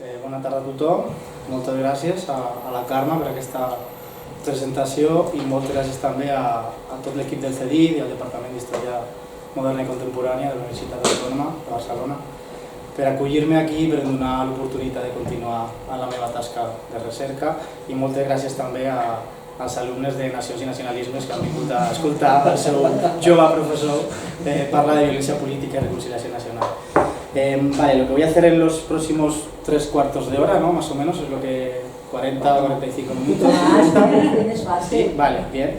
Bona tarda a tothom, moltes gràcies a la Carme per aquesta presentació i moltes gràcies també a tot l'equip del CEDID i al Departament d'Història Moderna i Contemporània de la Universitat Autònoma de Barcelona per acollir-me aquí i per donar l'oportunitat de continuar en la meva tasca de recerca, i moltes gràcies també als alumnes de Nacions i Nacionalismes que han vingut a escoltar el seu jove professor parlar de violencia política y reconciliación nacional. Vale, lo que voy a hacer en los próximos 3/4 de hora, ¿no? Más o menos, es lo que 40 o 45 minutos. Es fácil. Sí, vale, bien.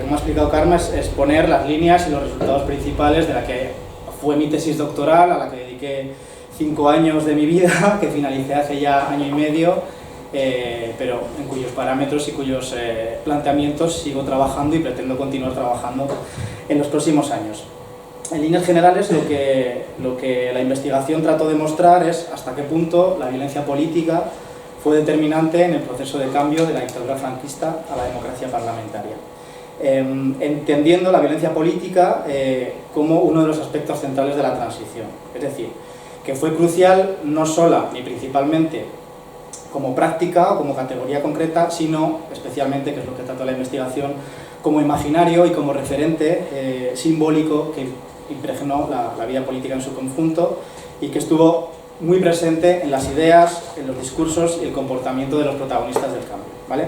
Como ha explicado Carmen, es exponer las líneas y los resultados principales de la que fue mi tesis doctoral, a la que dediqué 5 años de mi vida, que finalicé hace ya año y medio, pero en cuyos parámetros y cuyos planteamientos sigo trabajando y pretendo continuar trabajando en los próximos años. En líneas generales, lo que la investigación trató de mostrar es hasta qué punto la violencia política fue determinante en el proceso de cambio de la dictadura franquista a la democracia parlamentaria, entendiendo la violencia política como uno de los aspectos centrales de la transición. Es decir, que fue crucial no sola ni principalmente como práctica o como categoría concreta, sino especialmente, que es lo que trata la investigación, como imaginario y como referente simbólico que impregnó la vida política en su conjunto y que estuvo muy presente en las ideas, en los discursos y el comportamiento de los protagonistas del cambio, ¿vale?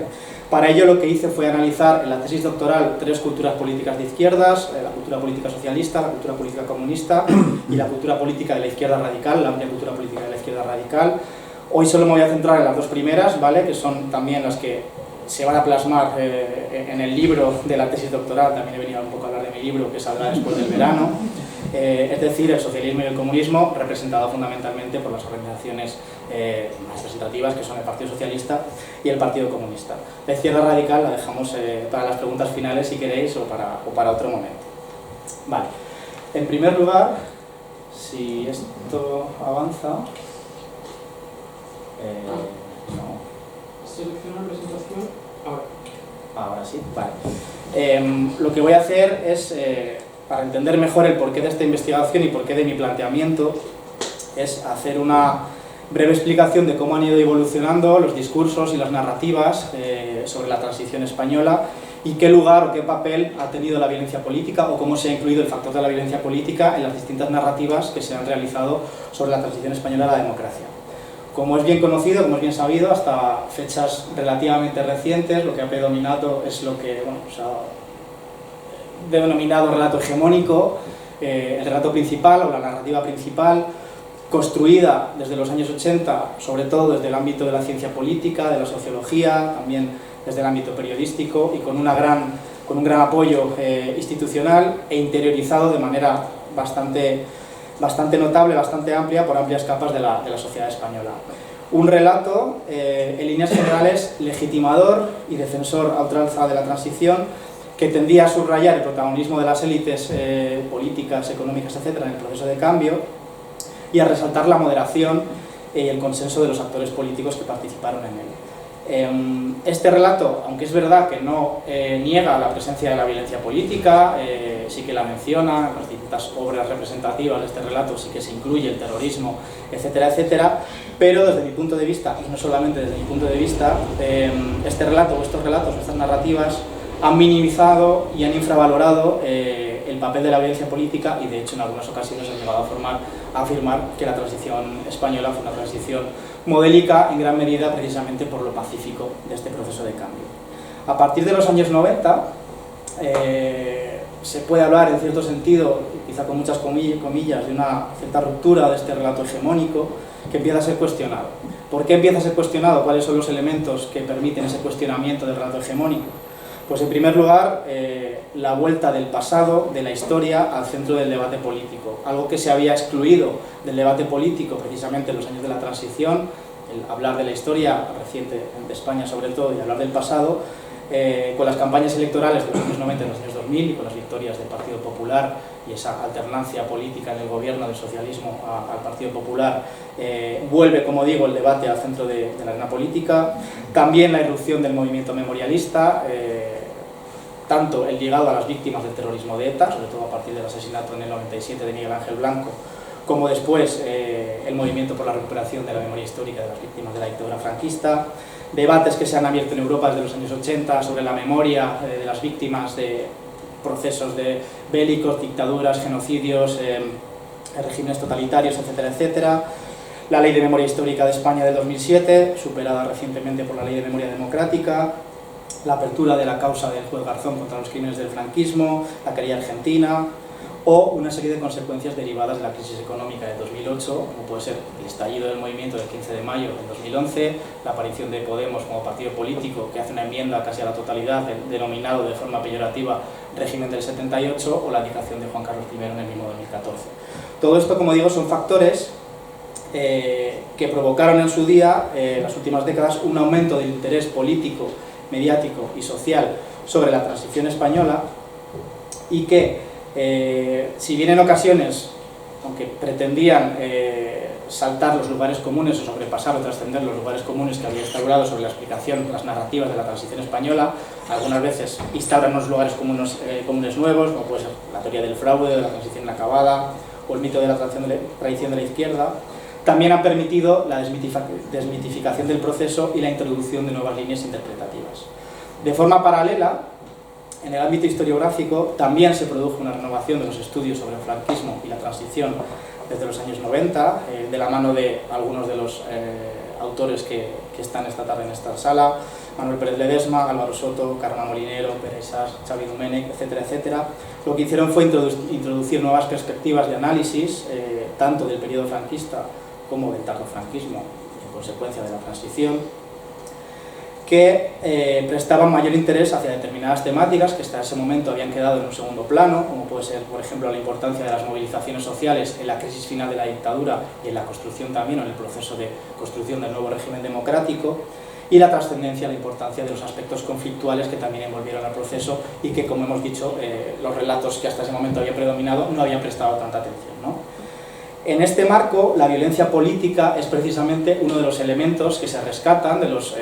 Para ello lo que hice fue analizar en la tesis doctoral 3 culturas políticas de izquierdas: la cultura política socialista, la cultura política comunista y la cultura política de la izquierda radical, la amplia cultura política de la izquierda radical. Hoy solo me voy a centrar en las 2 primeras, ¿vale? Que son también las que se van a plasmar en el libro de la tesis doctoral. También he venido un poco a hablar de mi libro, que saldrá después del verano, es decir, el socialismo y el comunismo, representado fundamentalmente por las organizaciones más representativas, que son el Partido Socialista y el Partido Comunista. La izquierda radical la dejamos para las preguntas finales, si queréis, o para otro momento. Vale, en primer lugar, si esto avanza... no. Seleccionar presentación ahora. Ahora sí, vale. Lo que voy a hacer es, para entender mejor el porqué de esta investigación y porqué de mi planteamiento, es hacer una breve explicación de cómo han ido evolucionando los discursos y las narrativas sobre la transición española y qué lugar o qué papel ha tenido la violencia política, o cómo se ha incluido el factor de la violencia política en las distintas narrativas que se han realizado sobre la transición española a la democracia. Como es bien conocido, como es bien sabido, hasta fechas relativamente recientes lo que ha predominado es lo que se ha denominado relato hegemónico, el relato principal o la narrativa principal, construida desde los años 80, sobre todo desde el ámbito de la ciencia política, de la sociología, también desde el ámbito periodístico, y con un gran apoyo institucional e interiorizado de manera bastante notable, bastante amplia, por amplias capas de la sociedad española. Un relato, en líneas generales, legitimador y defensor a ultranza de la transición, que tendía a subrayar el protagonismo de las élites políticas, económicas, etc. en el proceso de cambio, y a resaltar la moderación y el consenso de los actores políticos que participaron en él. Este relato, aunque es verdad que no niega la presencia de la violencia política, sí que la menciona, en las distintas obras representativas de este relato sí que se incluye el terrorismo, etcétera, etcétera, pero desde mi punto de vista, y no solamente desde mi punto de vista, este relato o estos relatos o estas narrativas han minimizado y han infravalorado el papel de la violencia política, y de hecho en algunas ocasiones han llegado a afirmar que la transición española fue una transición modélica en gran medida precisamente por lo pacífico de este proceso de cambio. A partir de los años 90 se puede hablar en cierto sentido, quizá con muchas comillas, de una cierta ruptura de este relato hegemónico que empieza a ser cuestionado. ¿Por qué empieza a ser cuestionado? ¿Cuáles son los elementos que permiten ese cuestionamiento del relato hegemónico? Pues en primer lugar, la vuelta del pasado, de la historia, al centro del debate político. Algo que se había excluido del debate político precisamente en los años de la transición, el hablar de la historia reciente de España sobre todo y hablar del pasado, con las campañas electorales de los años 90 y los años 2000 y con las victorias del Partido Popular y esa alternancia política en el gobierno del socialismo al Partido Popular, vuelve, como digo, el debate al centro de la arena política. También la irrupción del movimiento memorialista, tanto el llegado a las víctimas del terrorismo de ETA, sobre todo a partir del asesinato en el 97 de Miguel Ángel Blanco, como después el movimiento por la recuperación de la memoria histórica de las víctimas de la dictadura franquista, debates que se han abierto en Europa desde los años 80 sobre la memoria de las víctimas de procesos bélicos, dictaduras, genocidios, regímenes totalitarios, etcétera, etcétera. La Ley de Memoria Histórica de España del 2007, superada recientemente por la Ley de Memoria Democrática, la apertura de la causa del juez Garzón contra los crímenes del franquismo, la querella argentina, o una serie de consecuencias derivadas de la crisis económica del 2008, como puede ser el estallido del movimiento del 15 de mayo del 2011, la aparición de Podemos como partido político que hace una enmienda casi a la totalidad denominado de forma peyorativa régimen del 78, o la abdicación de Juan Carlos I en el mismo 2014. Todo esto, como digo, son factores que provocaron en su día, en las últimas décadas, un aumento del interés político, mediático y social sobre la transición española, y que, si bien en ocasiones, aunque pretendían saltar los lugares comunes o sobrepasar o trascender los lugares comunes que había instaurado sobre la explicación, las narrativas de la transición española, algunas veces instauran unos lugares comunes nuevos, como puede ser la teoría del fraude, de la transición inacabada, o el mito de la traición de la izquierda, también han permitido la desmitificación del proceso y la introducción de nuevas líneas interpretativas. De forma paralela, en el ámbito historiográfico también se produjo una renovación de los estudios sobre el franquismo y la transición desde los años 90, de la mano de algunos de los autores que están esta tarde en esta sala: Manuel Pérez Ledesma, Álvaro Soto, Carme Molinero, Pere Sas, Xavi Domènech, etcétera, etcétera. Lo que hicieron fue introducir nuevas perspectivas de análisis, tanto del periodo franquista como del tardofranquismo, en consecuencia de la transición, que prestaban mayor interés hacia determinadas temáticas que hasta ese momento habían quedado en un segundo plano, como puede ser, por ejemplo, la importancia de las movilizaciones sociales en la crisis final de la dictadura y en la construcción también, o en el proceso de construcción del nuevo régimen democrático, y la trascendencia, la importancia de los aspectos conflictuales que también envolvieron al proceso y que, como hemos dicho, los relatos que hasta ese momento habían predominado no habían prestado tanta atención, ¿no? En este marco, la violencia política es precisamente uno de los elementos que se rescatan de los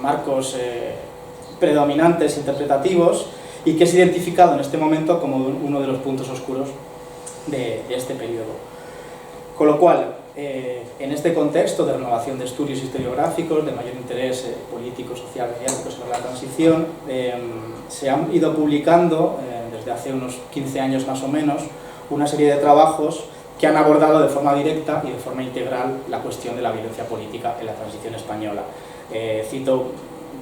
marcos predominantes interpretativos y que es identificado en este momento como uno de los puntos oscuros de este periodo. Con lo cual, en este contexto de renovación de estudios historiográficos, de mayor interés político, social, mediático sobre la transición, se han ido publicando desde hace unos 15 años más o menos una serie de trabajos que han abordado de forma directa y de forma integral la cuestión de la violencia política en la transición española. Cito,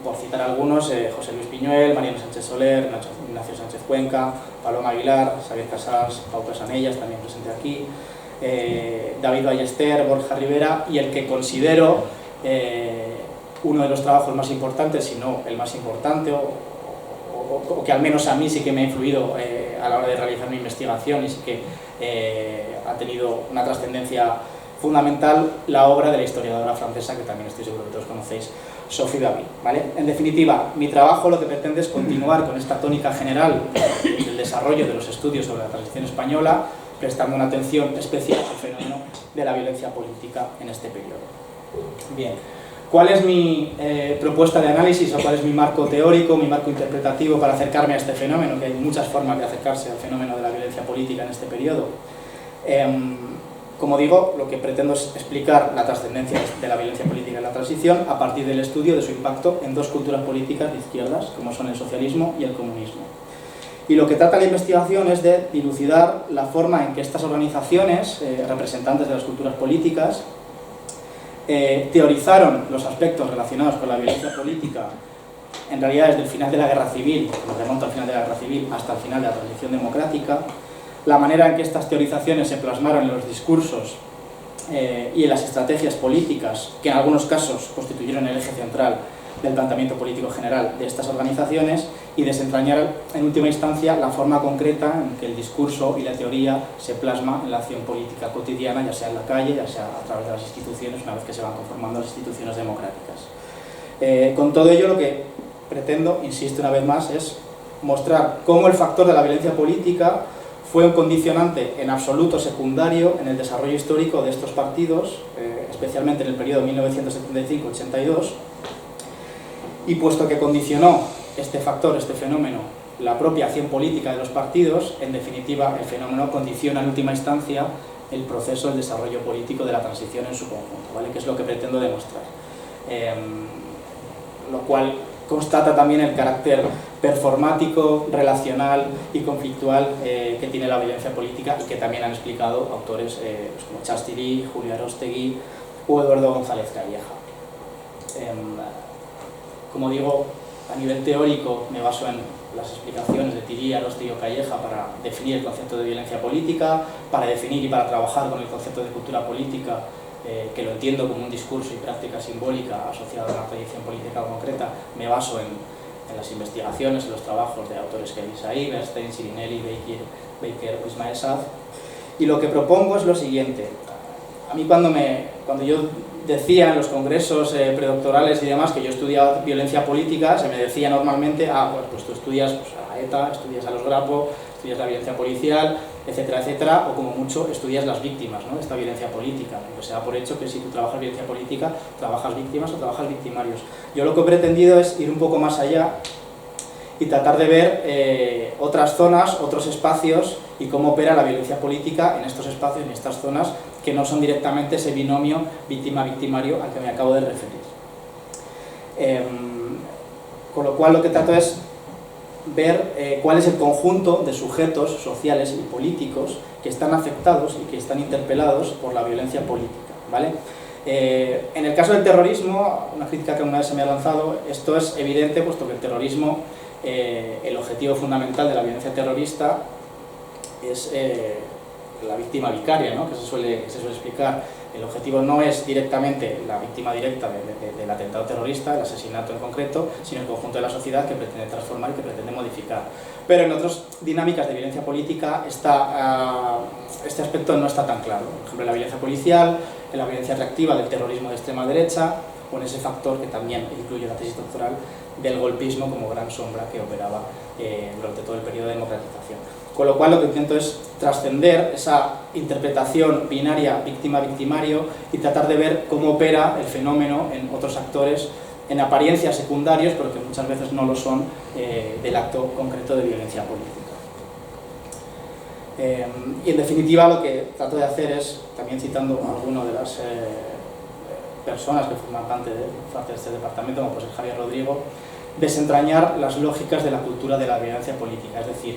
por citar algunos, José Luis Piñuel, Mariano Sánchez Soler, Ignacio Sánchez Cuenca, Paloma Aguilar, Xavier Casals, Pau Casanellas, también presente aquí, David Ballester, Borja Rivera, y el que considero uno de los trabajos más importantes, si no el más importante, o que al menos a mí sí que me ha influido a la hora de realizar mi investigación y sí que ha tenido una trascendencia fundamental, la obra de la historiadora francesa, que también estoy seguro que todos conocéis, Sophie Davy, ¿vale? En definitiva, mi trabajo lo que pretende es continuar con esta tónica general del desarrollo de los estudios sobre la transición española, prestando una atención especial al fenómeno de la violencia política en este periodo. Bien, ¿cuál es mi propuesta de análisis, o cuál es mi marco teórico, mi marco interpretativo para acercarme a este fenómeno? Que hay muchas formas de acercarse al fenómeno de la violencia política en este periodo. Como digo, lo que pretendo es explicar la trascendencia de la violencia política en la transición a partir del estudio de su impacto en dos culturas políticas de izquierdas, como son el socialismo y el comunismo. Y lo que trata la investigación es de dilucidar la forma en que estas organizaciones, representantes de las culturas políticas, teorizaron los aspectos relacionados con la violencia política, en realidad desde el final de la Guerra Civil, nos remonta al final de la Guerra Civil, hasta el final de la transición democrática, la manera en que estas teorizaciones se plasmaron en los discursos y en las estrategias políticas, que en algunos casos constituyeron el eje central del planteamiento político general de estas organizaciones, y desentrañar en última instancia la forma concreta en que el discurso y la teoría se plasma en la acción política cotidiana, ya sea en la calle, ya sea a través de las instituciones, una vez que se van conformando las instituciones democráticas. Con todo ello, lo que pretendo, insisto una vez más, es mostrar cómo el factor de la violencia política fue un condicionante en absoluto secundario en el desarrollo histórico de estos partidos, especialmente en el periodo 1975-82, y puesto que condicionó este factor, este fenómeno, la propia acción política de los partidos, en definitiva el fenómeno condiciona en última instancia el proceso, el desarrollo político de la transición en su conjunto, ¿vale? Que es lo que pretendo demostrar. Lo cual constata también el carácter performático, relacional y conflictual que tiene la violencia política y que también han explicado autores pues como Chastity, Julio Aróstegui o Eduardo González Calleja. Como digo, a nivel teórico me baso en las explicaciones de Tilly, Aróstegui o Calleja para definir el concepto de violencia política, para definir y para trabajar con el concepto de cultura política, que lo entiendo como un discurso y práctica simbólica asociada a una tradición política concreta. Me baso en las investigaciones, en los trabajos de autores que Isai, Bernstein, Sirinelli, Baker o Ismael Saz. Y lo que propongo es lo siguiente. A mí cuando yo decía en los congresos predoctorales y demás que yo estudiaba violencia política, se me decía normalmente, pues tú estudias pues, a ETA, estudias a los Grapo, estudias la violencia policial, etcétera, etcétera, o como mucho estudias las víctimas, ¿no?, de esta violencia política. Pues se da por hecho que si tú trabajas violencia política, trabajas víctimas o trabajas victimarios. Yo lo que he pretendido es ir un poco más allá y tratar de ver otras zonas, otros espacios y cómo opera la violencia política en estos espacios, en estas zonas, que no son directamente ese binomio víctima-victimario al que me acabo de referir. Con lo cual lo que trato es ver cuál es el conjunto de sujetos sociales y políticos que están afectados y que están interpelados por la violencia política, ¿vale? En el caso del terrorismo, una crítica que una vez se me ha lanzado, esto es evidente puesto que el terrorismo, el objetivo fundamental de la violencia terrorista es la víctima vicaria, ¿no?, que se suele explicar. El objetivo no es directamente la víctima directa del atentado terrorista, el asesinato en concreto, sino el conjunto de la sociedad que pretende transformar y que pretende modificar. Pero en otras dinámicas de violencia política este aspecto no está tan claro. Por ejemplo, en la violencia policial, en la violencia reactiva del terrorismo de extrema derecha, o en ese factor que también incluye la tesis doctoral del golpismo como gran sombra que operaba durante todo el periodo de democratización. Con lo cual lo que intento es trascender esa interpretación binaria víctima-victimario y tratar de ver cómo opera el fenómeno en otros actores, en apariencia secundarios, pero que muchas veces no lo son, del acto concreto de violencia política. Y en definitiva lo que trato de hacer es, también citando a alguno de las personas que forman parte de este departamento, como pues el Javier Rodrigo, desentrañar las lógicas de la cultura de la violencia política, es decir,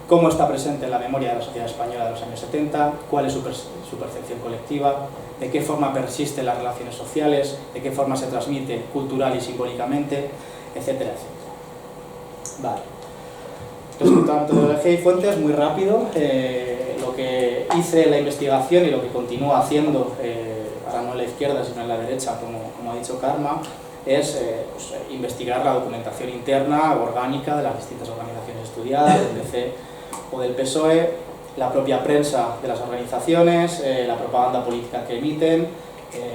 cómo está presente en la memoria de la sociedad española de los años 70, cuál es su percepción colectiva, de qué forma persisten las relaciones sociales, de qué forma se transmite cultural y simbólicamente, etcétera, etcétera. Vale. Respecto a la metodología y fuentes, muy rápido, lo que hice en la investigación y lo que continúo haciendo, ahora no en la izquierda sino en la derecha, como ha dicho Karma, es pues, investigar la documentación interna, orgánica de las distintas organizaciones estudiadas, del PC o del PSOE, la propia prensa de las organizaciones, la propaganda política que emiten,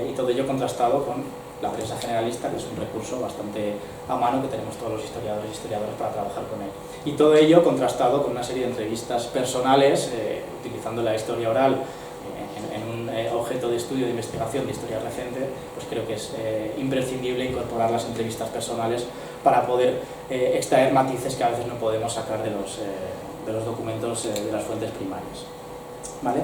y todo ello contrastado con la prensa generalista, que es un recurso bastante a mano que tenemos todos los historiadores y historiadoras para trabajar con él. Y todo ello contrastado con una serie de entrevistas personales, utilizando la historia oral en un objeto de estudio, de investigación de historia reciente, pues creo que es imprescindible incorporar las entrevistas personales para poder extraer matices que a veces no podemos sacar de los documentos de las fuentes primarias. ¿Vale?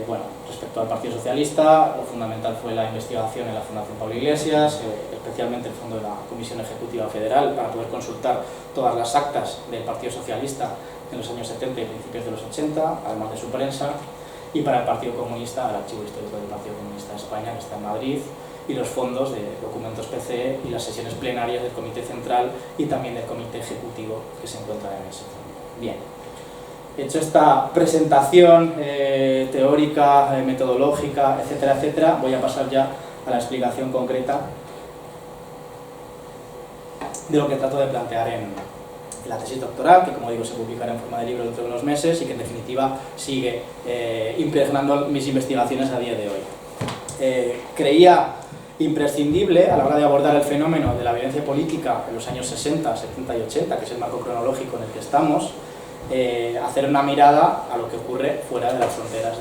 Bueno, respecto al Partido Socialista, lo fundamental fue la investigación en la Fundación Pablo Iglesias, especialmente el fondo de la Comisión Ejecutiva Federal, para poder consultar todas las actas del Partido Socialista en los años 70 y principios de los 80, además de su prensa, y para el Partido Comunista, el Archivo Histórico del Partido Comunista de España, que está en Madrid, y los fondos de documentos PCE y las sesiones plenarias del Comité Central y también del Comité Ejecutivo que se encuentra en ese fondo. Bien. Hecho esta presentación teórica, metodológica, etcétera, etcétera, voy a pasar ya a la explicación concreta de lo que trato de plantear en la tesis doctoral, que como digo se publicará en forma de libro dentro de unos meses y que en definitiva sigue impregnando mis investigaciones a día de hoy. Creía imprescindible a la hora de abordar el fenómeno de la violencia política en los años 60, 70 y 80, que es el marco cronológico en el que estamos, hacer una mirada a lo que ocurre fuera de las fronteras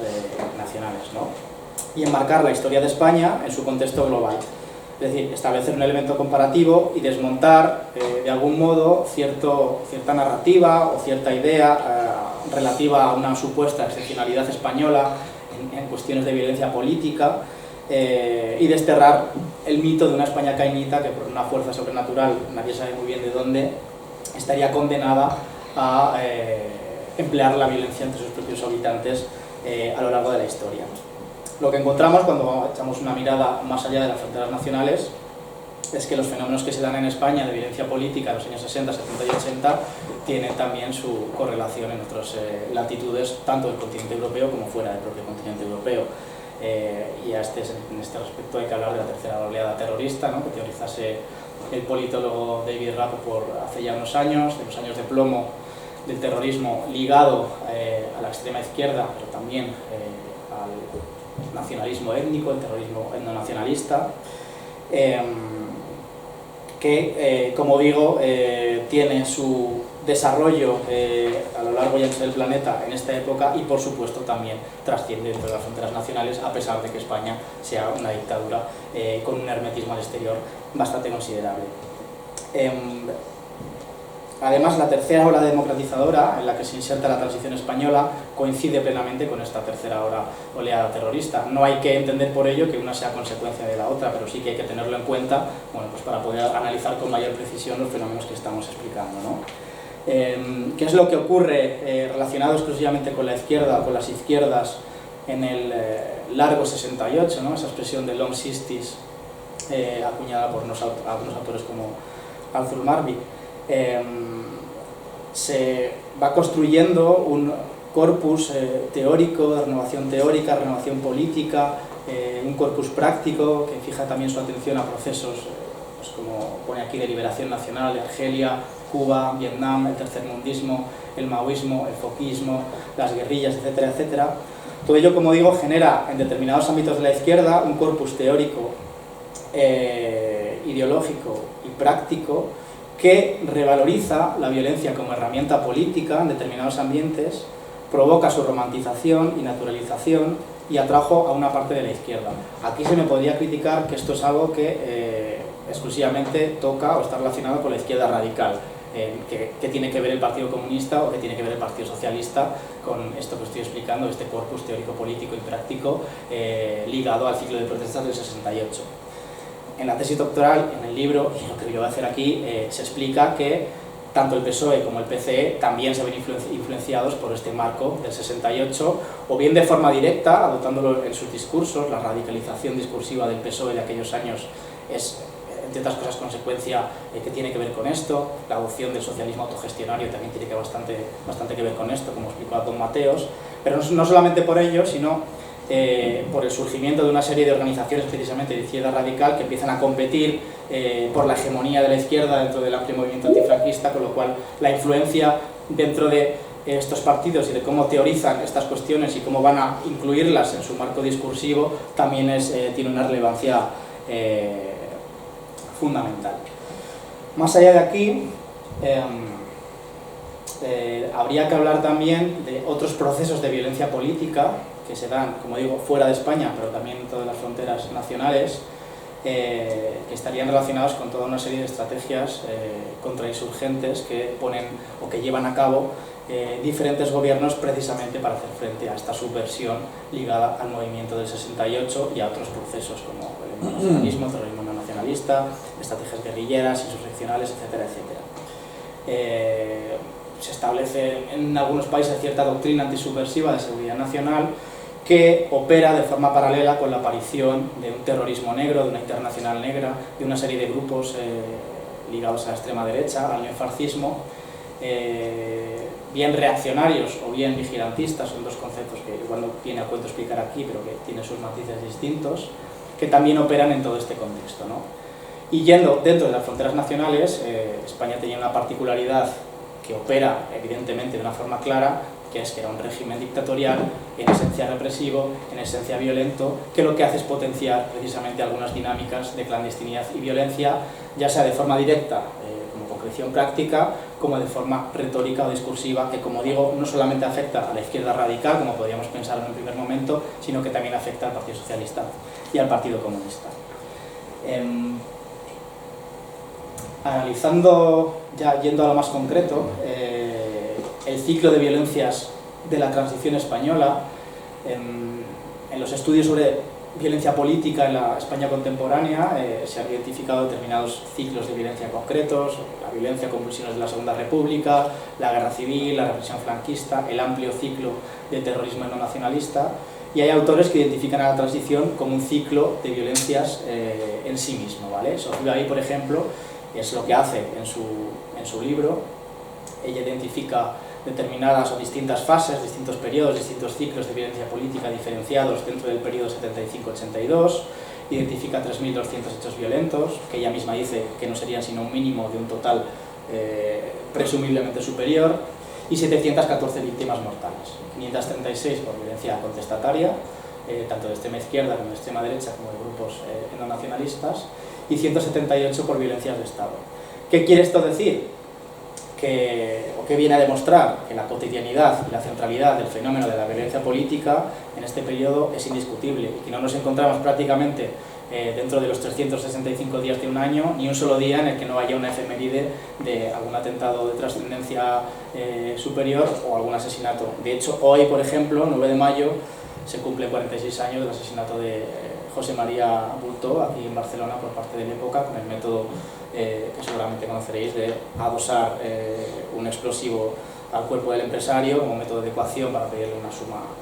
nacionales, ¿no? Y enmarcar la historia de España en su contexto global. Es decir, establecer un elemento comparativo y desmontar de algún modo cierta narrativa o cierta idea relativa a una supuesta excepcionalidad española en cuestiones de violencia política, y desterrar el mito de una España cainita que por una fuerza sobrenatural, nadie sabe muy bien de dónde, estaría condenada a emplear la violencia entre sus propios habitantes a lo largo de la historia. Lo que encontramos cuando echamos una mirada más allá de las fronteras nacionales es que los fenómenos que se dan en España de violencia política en los años 60, 70 y 80 tienen también su correlación en otras latitudes, tanto del continente europeo como fuera del propio continente europeo. Y en este respecto hay que hablar de la tercera oleada terrorista, ¿no?, que teorizase el politólogo David Rappaport hace ya unos años, de los años de plomo del terrorismo ligado a la extrema izquierda, pero también al nacionalismo étnico, el terrorismo etnonacionalista, que, como digo, tiene su desarrollo a lo largo y ancho del planeta en esta época y, por supuesto, también trasciende dentro de las fronteras nacionales, a pesar de que España sea una dictadura con un hermetismo al exterior bastante considerable. Además, la tercera ola democratizadora, en la que se inserta la transición española, coincide plenamente con esta tercera oleada terrorista. No hay que entender por ello que una sea consecuencia de la otra, pero sí que hay que tenerlo en cuenta, bueno, pues para poder analizar con mayor precisión los fenómenos que estamos explicando, ¿no? ¿Qué es lo que ocurre relacionado exclusivamente con la izquierda o con las izquierdas en el largo 68, ¿no?, esa expresión de long sixties acuñada por algunos autores como Arthur Marby? Se va construyendo un corpus teórico, de renovación teórica, renovación política, un corpus práctico que fija también su atención a procesos, pues como pone aquí, de liberación nacional de Argelia, Cuba, Vietnam, el tercermundismo, el maoísmo, el foquismo, las guerrillas, etcétera, etcétera. Todo ello, como digo, genera en determinados ámbitos de la izquierda un corpus teórico, ideológico y práctico que revaloriza la violencia como herramienta política en determinados ambientes, provoca su romantización y naturalización y atrajo a una parte de la izquierda. Aquí se me podría criticar que esto es algo que exclusivamente toca o está relacionado con la izquierda radical, que tiene que ver el Partido Comunista o que tiene que ver el Partido Socialista con esto que estoy explicando, este corpus teórico, político y práctico ligado al ciclo de protestas del 68. En la tesis doctoral, en el libro, y lo que yo voy a hacer aquí, se explica que tanto el PSOE como el PCE también se ven influenciados por este marco del 68, o bien de forma directa, adoptándolo en sus discursos. La radicalización discursiva del PSOE de aquellos años es, entre otras cosas, consecuencia que tiene que ver con esto. La adopción del socialismo autogestionario también tiene bastante que ver con esto, como explicó Don Mateos, pero no solamente por ello, sino por el surgimiento de una serie de organizaciones precisamente de izquierda radical que empiezan a competir por la hegemonía de la izquierda dentro del amplio movimiento antifranquista, con lo cual la influencia dentro de estos partidos y de cómo teorizan estas cuestiones y cómo van a incluirlas en su marco discursivo también tiene una relevancia fundamental. Más allá de aquí, habría que hablar también de otros procesos de violencia política que se dan, como digo, fuera de España, pero también en todas las fronteras nacionales, que estarían relacionados con toda una serie de estrategias contrainsurgentes que ponen o que llevan a cabo diferentes gobiernos precisamente para hacer frente a esta subversión ligada al movimiento del 68 y a otros procesos como el nacionalismo, el terrorismo no nacionalista, estrategias guerrilleras, insurreccionales, etcétera, etcétera. Se establece en algunos países cierta doctrina antisubversiva de seguridad nacional que opera de forma paralela con la aparición de un terrorismo negro, de una internacional negra, de una serie de grupos ligados a la extrema derecha, al neofascismo, bien reaccionarios o bien vigilantistas, son dos conceptos que igual no viene a cuento explicar aquí, pero que tienen sus matices distintos, que también operan en todo este contexto, ¿no? Y yendo dentro de las fronteras nacionales, España tenía una particularidad que opera evidentemente de una forma clara, que es que era un régimen dictatorial, en esencia represivo, en esencia violento, que lo que hace es potenciar precisamente algunas dinámicas de clandestinidad y violencia, ya sea de forma directa, como concreción práctica, como de forma retórica o discursiva, que, como digo, no solamente afecta a la izquierda radical, como podríamos pensar en un primer momento, sino que también afecta al Partido Socialista y al Partido Comunista. Analizando, ya yendo a lo más concreto, el ciclo de violencias de la transición española. En los estudios sobre violencia política en la España contemporánea se han identificado determinados ciclos de violencia concretos: la violencia con pulsiones de la Segunda República, la guerra civil, la represión franquista, el amplio ciclo de terrorismo no nacionalista, y hay autores que identifican a la transición como un ciclo de violencias en sí mismo, ¿vale? Sofía Baví, por ejemplo, es lo que hace en su libro. Ella identifica determinadas o distintas fases, distintos periodos, distintos ciclos de violencia política diferenciados dentro del periodo 75-82, identifica 3.200 hechos violentos, que ella misma dice que no serían sino un mínimo de un total presumiblemente superior, y 714 víctimas mortales, 536 por violencia contestataria, tanto de extrema izquierda como de extrema derecha, como de grupos endonacionalistas, y 178 por violencias de Estado. ¿Qué quiere esto decir? ¿O qué viene a demostrar? Que la cotidianidad y la centralidad del fenómeno de la violencia política en este periodo es indiscutible, y que no nos encontramos prácticamente dentro de los 365 días de un año ni un solo día en el que no haya una efeméride de algún atentado de trascendencia superior o algún asesinato. De hecho, hoy, por ejemplo, 9 de mayo, se cumple 46 años del asesinato de José María Bultó, aquí en Barcelona, por parte de l'Época, con el método que seguramente conoceréis de adosar un explosivo al cuerpo del empresario como método de ecuación para pedirle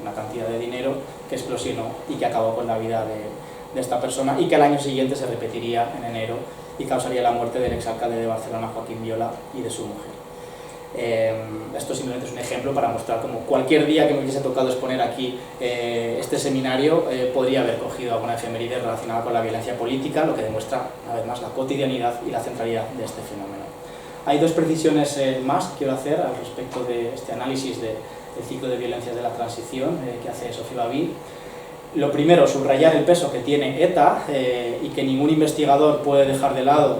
una cantidad de dinero, que explosionó y que acabó con la vida de esta persona, y que al año siguiente se repetiría en enero y causaría la muerte del exalcalde de Barcelona, Joaquín Viola, y de su mujer. Esto simplemente es un ejemplo para mostrar cómo cualquier día que me hubiese tocado exponer aquí este seminario podría haber cogido alguna efeméride relacionada con la violencia política, lo que demuestra una vez más la cotidianidad y la centralidad de este fenómeno. Hay dos precisiones más que quiero hacer al respecto de este análisis del ciclo de violencias de la transición que hace Sofía Baví. Lo primero, subrayar el peso que tiene ETA y que ningún investigador puede dejar de lado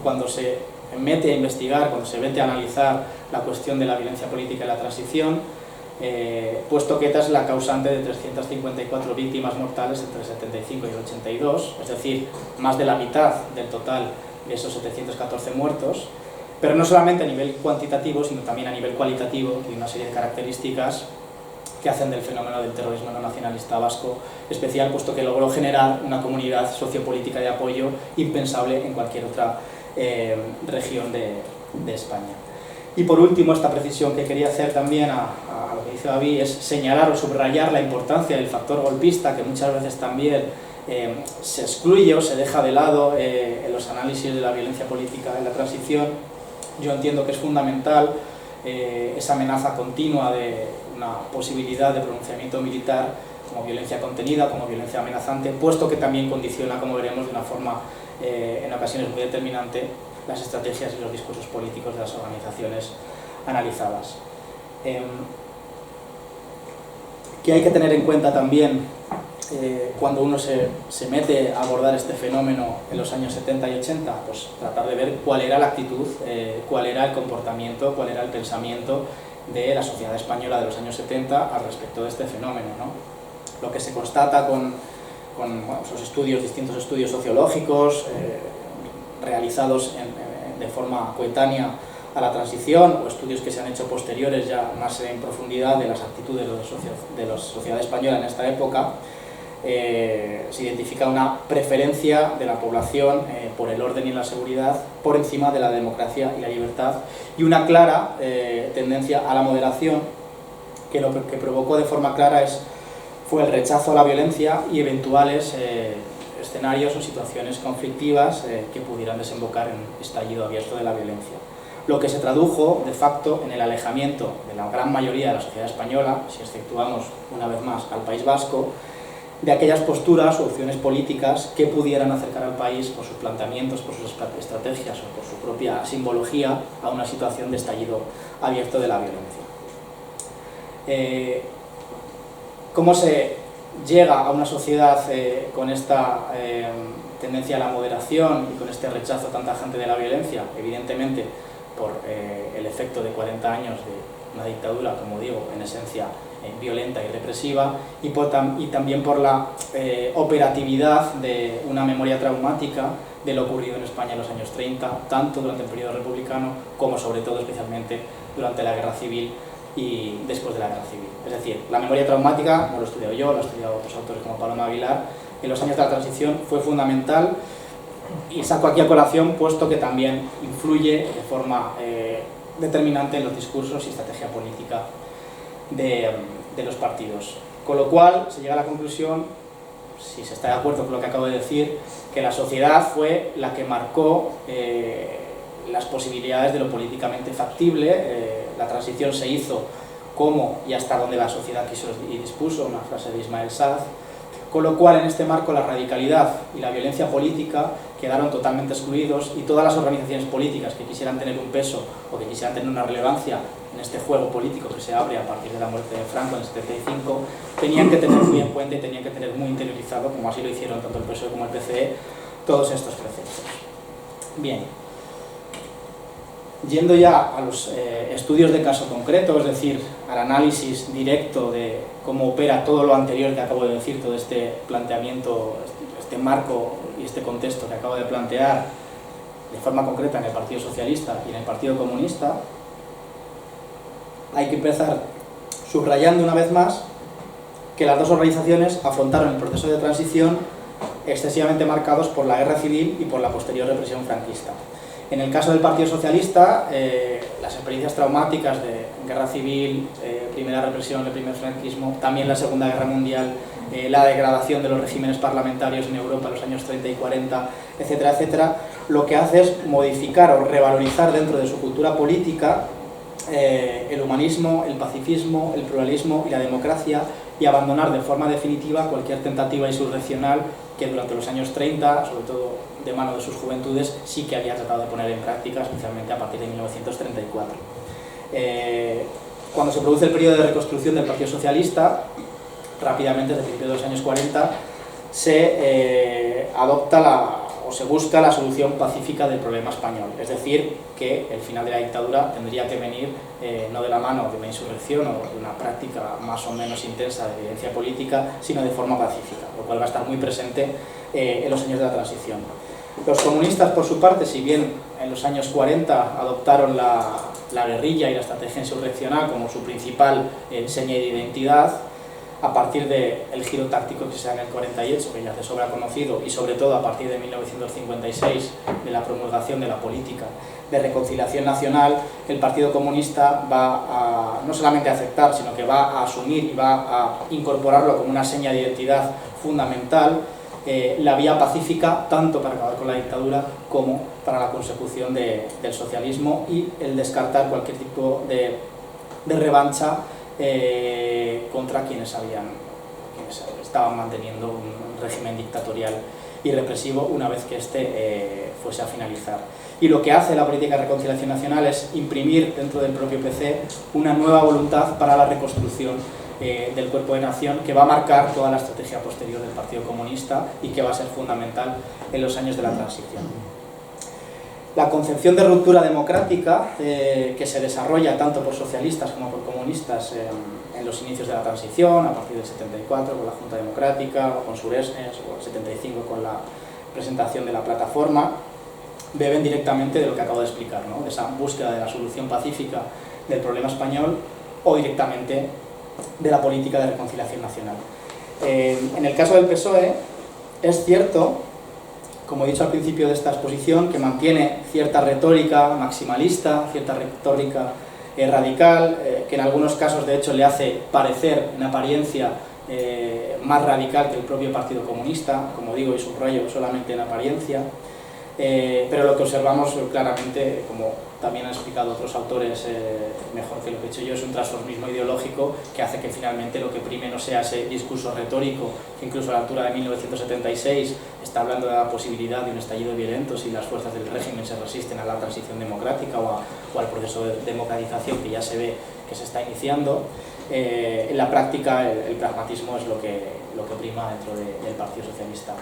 cuando se mete a investigar, cuando se mete a analizar la cuestión de la violencia política y la transición, puesto que ETA es la causante de 354 víctimas mortales entre el 75 y el 82, es decir, más de la mitad del total de esos 714 muertos, pero no solamente a nivel cuantitativo, sino también a nivel cualitativo, y una serie de características que hacen del fenómeno del terrorismo no nacionalista vasco especial, puesto que logró generar una comunidad sociopolítica de apoyo impensable en cualquier otra región de España. Y por último, esta precisión que quería hacer también a lo que dice Baví es señalar o subrayar la importancia del factor golpista, que muchas veces también se excluye o se deja de lado en los análisis de la violencia política en la transición. Yo entiendo que es fundamental esa amenaza continua de una posibilidad de pronunciamiento militar como violencia contenida, como violencia amenazante, puesto que también condiciona, como veremos, de una forma en ocasiones muy determinante las estrategias y los discursos políticos de las organizaciones analizadas. ¿Qué hay que tener en cuenta también cuando uno se mete a abordar este fenómeno en los años 70 y 80? Pues tratar de ver cuál era la actitud, cuál era el comportamiento, cuál era el pensamiento de la sociedad española de los años 70 al respecto de este fenómeno, ¿no? Lo que se constata con esos estudios, distintos estudios sociológicos realizados de forma coetánea a la transición, o estudios que se han hecho posteriores ya más en profundidad de las actitudes de la sociedad española en esta época, se identifica una preferencia de la población por el orden y la seguridad por encima de la democracia y la libertad, y una clara tendencia a la moderación, que lo que provocó de forma clara fue el rechazo a la violencia y eventuales escenarios o situaciones conflictivas que pudieran desembocar en estallido abierto de la violencia. Lo que se tradujo, de facto, en el alejamiento de la gran mayoría de la sociedad española, si exceptuamos una vez más al País Vasco, de aquellas posturas o opciones políticas que pudieran acercar al país por sus planteamientos, por sus estrategias o por su propia simbología a una situación de estallido abierto de la violencia. ¿Cómo se llega a una sociedad con esta tendencia a la moderación y con este rechazo tan tajante de la violencia? Evidentemente por el efecto de 40 años de una dictadura, como digo, en esencia violenta y represiva, y también por la operatividad de una memoria traumática de lo ocurrido en España en los años 30, tanto durante el periodo republicano como sobre todo especialmente durante la Guerra Civil y después de la guerra civil. Es decir, la memoria traumática no lo he estudiado yo, lo he estudiado otros autores como Paloma Aguilar. En los años de la transición fue fundamental, y saco aquí a colación puesto que también influye de forma determinante en los discursos y estrategia política de los partidos. Con lo cual se llega a la conclusión, si se está de acuerdo con lo que acabo de decir, que la sociedad fue la que marcó las posibilidades de lo políticamente factible. La transición se hizo como y hasta donde la sociedad quiso y dispuso, una frase de Ismael Saz, con lo cual en este marco la radicalidad y la violencia política quedaron totalmente excluidos, y todas las organizaciones políticas que quisieran tener un peso o que quisieran tener una relevancia en este juego político que se abre a partir de la muerte de Franco en el 75, tenían que tener muy en cuenta y tenían que tener muy interiorizado, como así lo hicieron tanto el PSOE como el PCE, todos estos preceptos. Bien, yendo ya a los estudios de caso concreto, es decir, al análisis directo de cómo opera todo lo anterior que acabo de decir, todo este planteamiento, este marco y este contexto que acabo de plantear de forma concreta en el Partido Socialista y en el Partido Comunista, hay que empezar subrayando una vez más que las dos organizaciones afrontaron el proceso de transición excesivamente marcados por la guerra civil y por la posterior represión franquista. En el caso del Partido Socialista, las experiencias traumáticas de guerra civil, primera represión, el primer franquismo, también la Segunda Guerra Mundial, la degradación de los regímenes parlamentarios en Europa en los años 30 y 40, etcétera, etcétera, lo que hace es modificar o revalorizar dentro de su cultura política el humanismo, el pacifismo, el pluralismo y la democracia, y abandonar de forma definitiva cualquier tentativa insurreccional que durante los años 30, sobre todo de mano de sus juventudes, sí que había tratado de poner en práctica, especialmente a partir de 1934. Cuando se produce el periodo de reconstrucción del Partido Socialista, rápidamente, desde principios de los años 40, se adopta o se busca la solución pacífica del problema español, es decir, que el final de la dictadura tendría que venir no de la mano de una insurrección o de una práctica más o menos intensa de violencia política, sino de forma pacífica, lo cual va a estar muy presente en los años de la transición. Los comunistas, por su parte, si bien en los años 40 adoptaron la guerrilla y la estrategia insurreccional como su principal seña de identidad, a partir del giro táctico que se da en el 48, que ya de sobra conocido, y sobre todo a partir de 1956, de la promulgación de la política de reconciliación nacional, el Partido Comunista va a no solamente a aceptar, sino que va a asumir y va a incorporarlo como una seña de identidad fundamental, la vía pacífica, tanto para acabar con la dictadura como para la consecución del socialismo, y el descartar cualquier tipo de revancha contra quienes estaban manteniendo un régimen dictatorial y represivo una vez que este fuese a finalizar. Y lo que hace la política de reconciliación nacional es imprimir dentro del propio PC una nueva voluntad para la reconstrucción del cuerpo de nación, que va a marcar toda la estrategia posterior del Partido Comunista y que va a ser fundamental en los años de la transición. La concepción de ruptura democrática que se desarrolla tanto por socialistas como por comunistas en los inicios de la transición, a partir del 74 con la Junta Democrática, o con Suresnes, o el 75 con la presentación de la plataforma, beben directamente de lo que acabo de explicar, ¿no? De esa búsqueda de la solución pacífica del problema español, o directamente de la política de reconciliación nacional. En el caso del PSOE, es cierto, como he dicho al principio de esta exposición, que mantiene cierta retórica maximalista, cierta retórica radical, que en algunos casos de hecho le hace parecer en apariencia más radical que el propio Partido Comunista, como digo y subrayo, solamente en apariencia, pero lo que observamos claramente, como también han explicado otros autores mejor que lo que he hecho yo, es un transformismo ideológico que hace que finalmente lo que prime no sea ese discurso retórico que incluso a la altura de 1976 está hablando de la posibilidad de un estallido violento si las fuerzas del régimen se resisten a la transición democrática o al proceso de democratización que ya se ve que se está iniciando. En la práctica el pragmatismo es lo que prima dentro del Partido Socialista.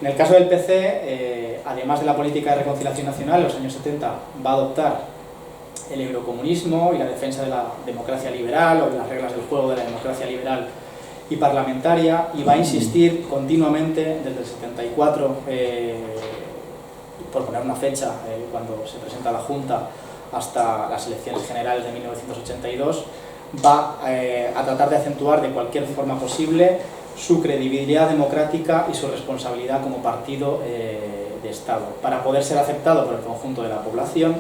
En el caso del PC, además de la política de reconciliación nacional, en los años 70 va a adoptar el eurocomunismo y la defensa de la democracia liberal, o de las reglas del juego de la democracia liberal y parlamentaria, y va a insistir continuamente desde el 74, por poner una fecha, cuando se presenta la Junta, hasta las elecciones generales de 1982, va a tratar de acentuar de cualquier forma posible su credibilidad democrática y su responsabilidad como partido de Estado, para poder ser aceptado por el conjunto de la población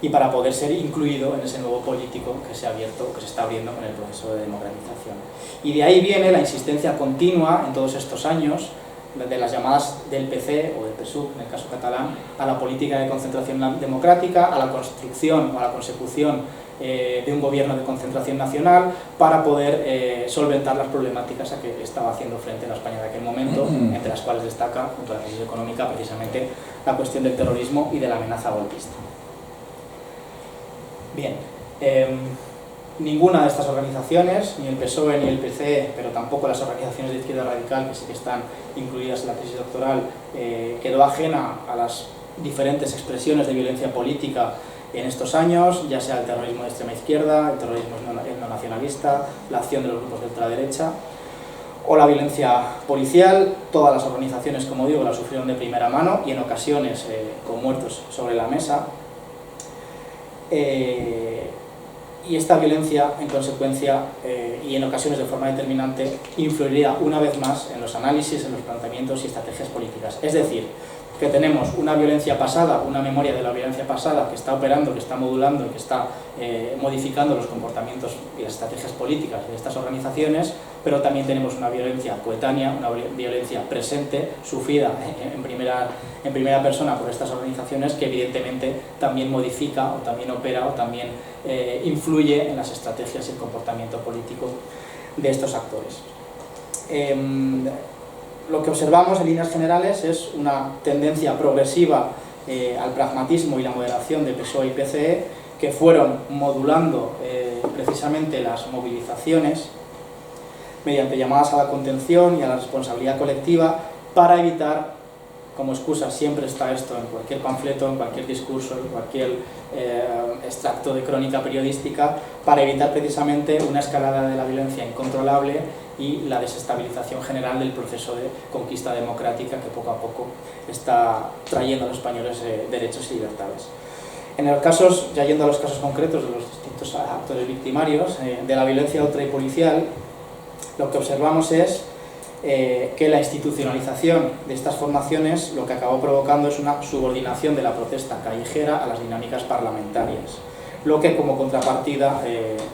y para poder ser incluido en ese nuevo político que se está abriendo con el proceso de democratización. Y de ahí viene la insistencia continua en todos estos años de las llamadas del PC o del PSUV, en el caso catalán, a la política de concentración democrática, a la construcción o a la consecución de un gobierno de concentración nacional para poder solventar las problemáticas a que estaba haciendo frente la España de aquel momento, entre las cuales destaca, junto a la crisis económica, precisamente la cuestión del terrorismo y de la amenaza golpista. Bien, ninguna de estas organizaciones, ni el PSOE ni el PC, pero tampoco las organizaciones de izquierda radical, que sí que están incluidas en la tesis doctoral, quedó ajena a las diferentes expresiones de violencia política en estos años, ya sea el terrorismo de extrema izquierda, el terrorismo etnonacionalista, la acción de los grupos de ultraderecha o la violencia policial. Todas las organizaciones, como digo, la sufrieron de primera mano y en ocasiones con muertos sobre la mesa. Y esta violencia, en consecuencia, y en ocasiones de forma determinante, influiría una vez más en los análisis, en los planteamientos y estrategias políticas. Es decir, que tenemos una violencia pasada, una memoria de la violencia pasada que está operando, que está modulando y que está modificando los comportamientos y las estrategias políticas de estas organizaciones, pero también tenemos una violencia coetánea, una violencia presente, sufrida en primera persona por estas organizaciones, que evidentemente también modifica o también opera o también influye en las estrategias y el comportamiento político de estos actores. Lo que observamos en líneas generales es una tendencia progresiva al pragmatismo y la moderación de PSOE y PCE, que fueron modulando precisamente las movilizaciones mediante llamadas a la contención y a la responsabilidad colectiva para evitar, como excusa siempre está esto en cualquier panfleto, en cualquier discurso, en cualquier extracto de crónica periodística, para evitar precisamente una escalada de la violencia incontrolable y la desestabilización general del proceso de conquista democrática que poco a poco está trayendo a los españoles derechos y libertades. En los casos, ya yendo a los casos concretos de los distintos actores victimarios de la violencia ultra y policial, lo que observamos es que la institucionalización de estas formaciones lo que acabó provocando es una subordinación de la protesta callejera a las dinámicas parlamentarias, lo que como contrapartida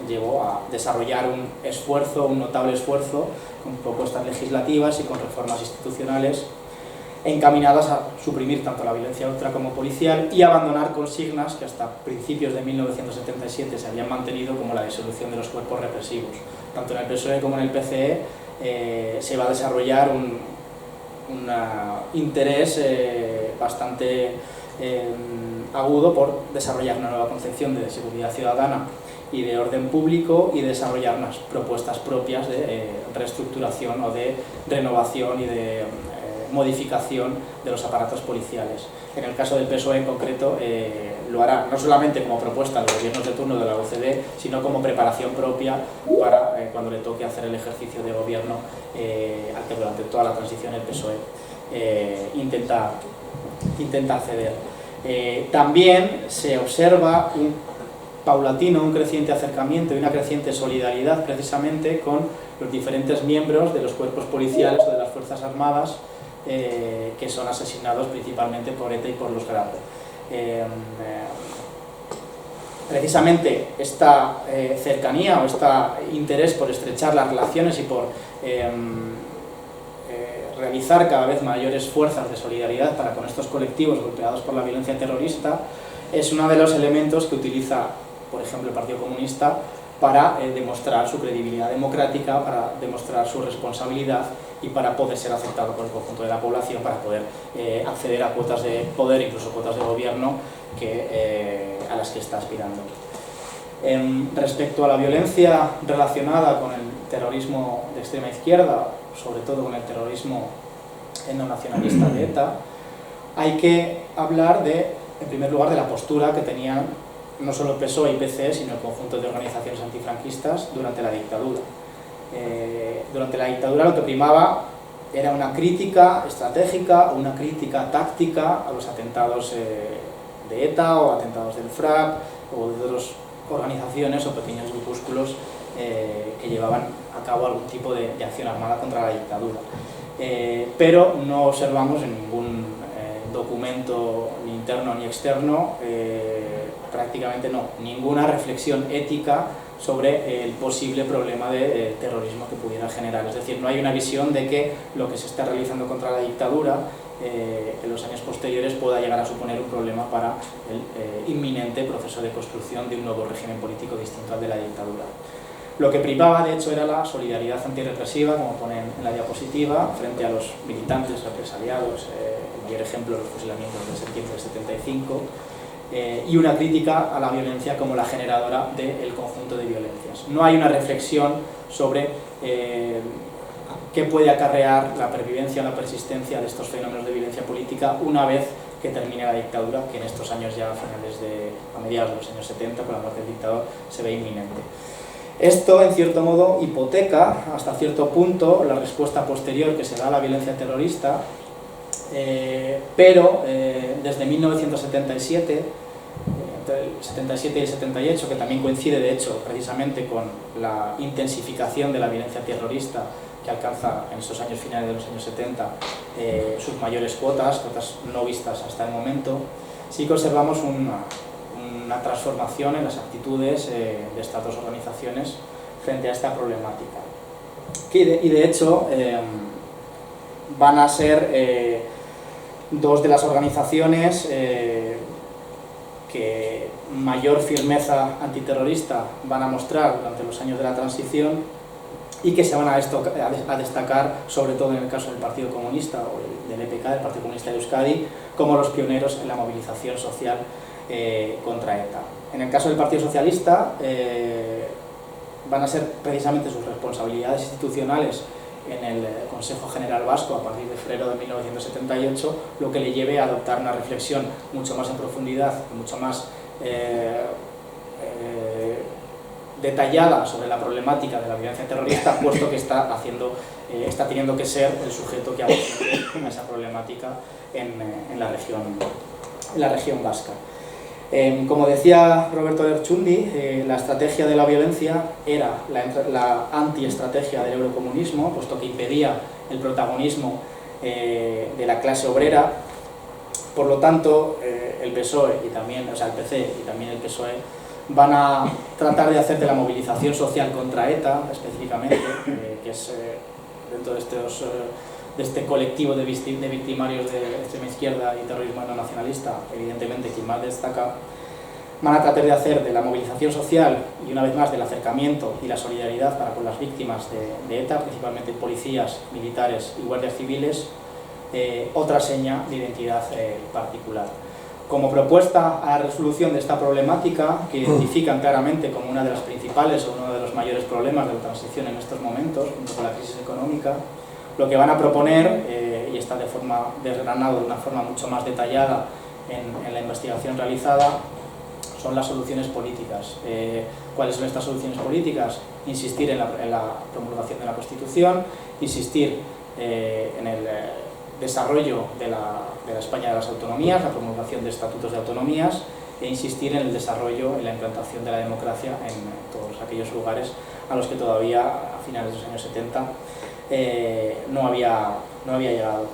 llevó a desarrollar un notable esfuerzo con propuestas legislativas y con reformas institucionales encaminadas a suprimir tanto la violencia ultra como policial y abandonar consignas que hasta principios de 1977 se habían mantenido, como la disolución de los cuerpos represivos. Tanto en el PSOE como en el PCE se va a desarrollar un interés bastante agudo por desarrollar una nueva concepción de seguridad ciudadana y de orden público y desarrollar unas propuestas propias de reestructuración o de renovación y de modificación de los aparatos policiales. En el caso del PSOE en concreto lo hará no solamente como propuesta a los gobiernos de turno de la UCD, sino como preparación propia para cuando le toque hacer el ejercicio de gobierno al que durante toda la transición el PSOE intenta acceder. También se observa un paulatino, un creciente acercamiento y una creciente solidaridad precisamente con los diferentes miembros de los cuerpos policiales o de las Fuerzas Armadas que son asesinados principalmente por ETA y por los Grau. Precisamente esta cercanía o este interés por estrechar las relaciones y por realizar cada vez mayores fuerzas de solidaridad para con estos colectivos golpeados por la violencia terrorista es uno de los elementos que utiliza, por ejemplo, el Partido Comunista para demostrar su credibilidad democrática, para demostrar su responsabilidad y para poder ser aceptado por el conjunto de la población, para poder acceder a cuotas de poder, incluso cuotas de gobierno a las que está aspirando. Respecto a la violencia relacionada con el terrorismo de extrema izquierda, sobre todo con el terrorismo etnonacionalista de ETA, hay que hablar en primer lugar, de la postura que tenían no solo PSOE y PCE, sino el conjunto de organizaciones antifranquistas durante la dictadura. Durante la dictadura lo que primaba era una crítica estratégica o una crítica táctica a los atentados de ETA o atentados del FRAP o de otros organizaciones o pequeños grupúsculos que llevaban a cabo algún tipo de acción armada contra la dictadura. Pero no observamos en ningún documento ni interno ni externo, prácticamente ninguna reflexión ética sobre el posible problema de terrorismo que pudiera generar. Es decir, no hay una visión de que lo que se está realizando contra la dictadura en los años posteriores pueda llegar a suponer un problema para el inminente proceso de construcción de un nuevo régimen político distinto al de la dictadura. Lo que privaba, de hecho, era la solidaridad antirrepresiva, como ponen en la diapositiva, frente a los militantes represaliados, el mayor ejemplo, los fusilamientos de septiembre del 75, y una crítica a la violencia como la generadora del conjunto de violencias. No hay una reflexión sobre qué puede acarrear la pervivencia o la persistencia de estos fenómenos de violencia política una vez que termine la dictadura, que en estos años ya a mediados de los años 70, con la muerte del dictador, se ve inminente. Esto, en cierto modo, hipoteca hasta cierto punto la respuesta posterior que se da a la violencia terrorista, pero desde 1977, entre el 77 y el 78, que también coincide de hecho precisamente con la intensificación de la violencia terrorista que alcanza en estos años finales de los años 70 sus mayores cuotas no vistas hasta el momento, sí que observamos una transformación en las actitudes de estas dos organizaciones frente a esta problemática. Y de hecho van a ser dos de las organizaciones que mayor firmeza antiterrorista van a mostrar durante los años de la transición y que se van a destacar, sobre todo en el caso del Partido Comunista o del EPK, del Partido Comunista de Euskadi, como los pioneros en la movilización social contra ETA. En el caso del Partido Socialista van a ser precisamente sus responsabilidades institucionales en el Consejo General Vasco a partir de febrero de 1978 lo que le lleve a adoptar una reflexión mucho más en profundidad, mucho más detallada sobre la problemática de la violencia terrorista, puesto que está teniendo que ser el sujeto que aborde esa problemática en la región vasca. Como decía Roberto Lerchundi, la estrategia de la violencia era la antiestrategia del eurocomunismo, puesto que impedía el protagonismo de la clase obrera. Por lo tanto, el PSOE y también, el PC y también el PSOE van a tratar de hacer de la movilización social contra ETA, específicamente, que es dentro de este colectivo de victimarios de extrema izquierda y terrorismo no nacionalista, evidentemente quien más destaca, van a tratar de hacer de la movilización social y una vez más del acercamiento y la solidaridad para con las víctimas de ETA, principalmente policías, militares y guardias civiles, otra seña de identidad particular. Como propuesta a la resolución de esta problemática, que identifican claramente como una de las principales o uno de los mayores problemas de la transición en estos momentos, junto con la crisis económica, lo que van a proponer, y está desgranado de una forma mucho más detallada en la investigación realizada, son las soluciones políticas. ¿Cuáles son estas soluciones políticas? Insistir en la promulgación de la Constitución, insistir en el desarrollo de la España de las autonomías, la promulgación de estatutos de autonomías, e insistir en el desarrollo, en la implantación de la democracia en todos aquellos lugares a los que todavía a finales de los años 70 no había llegado.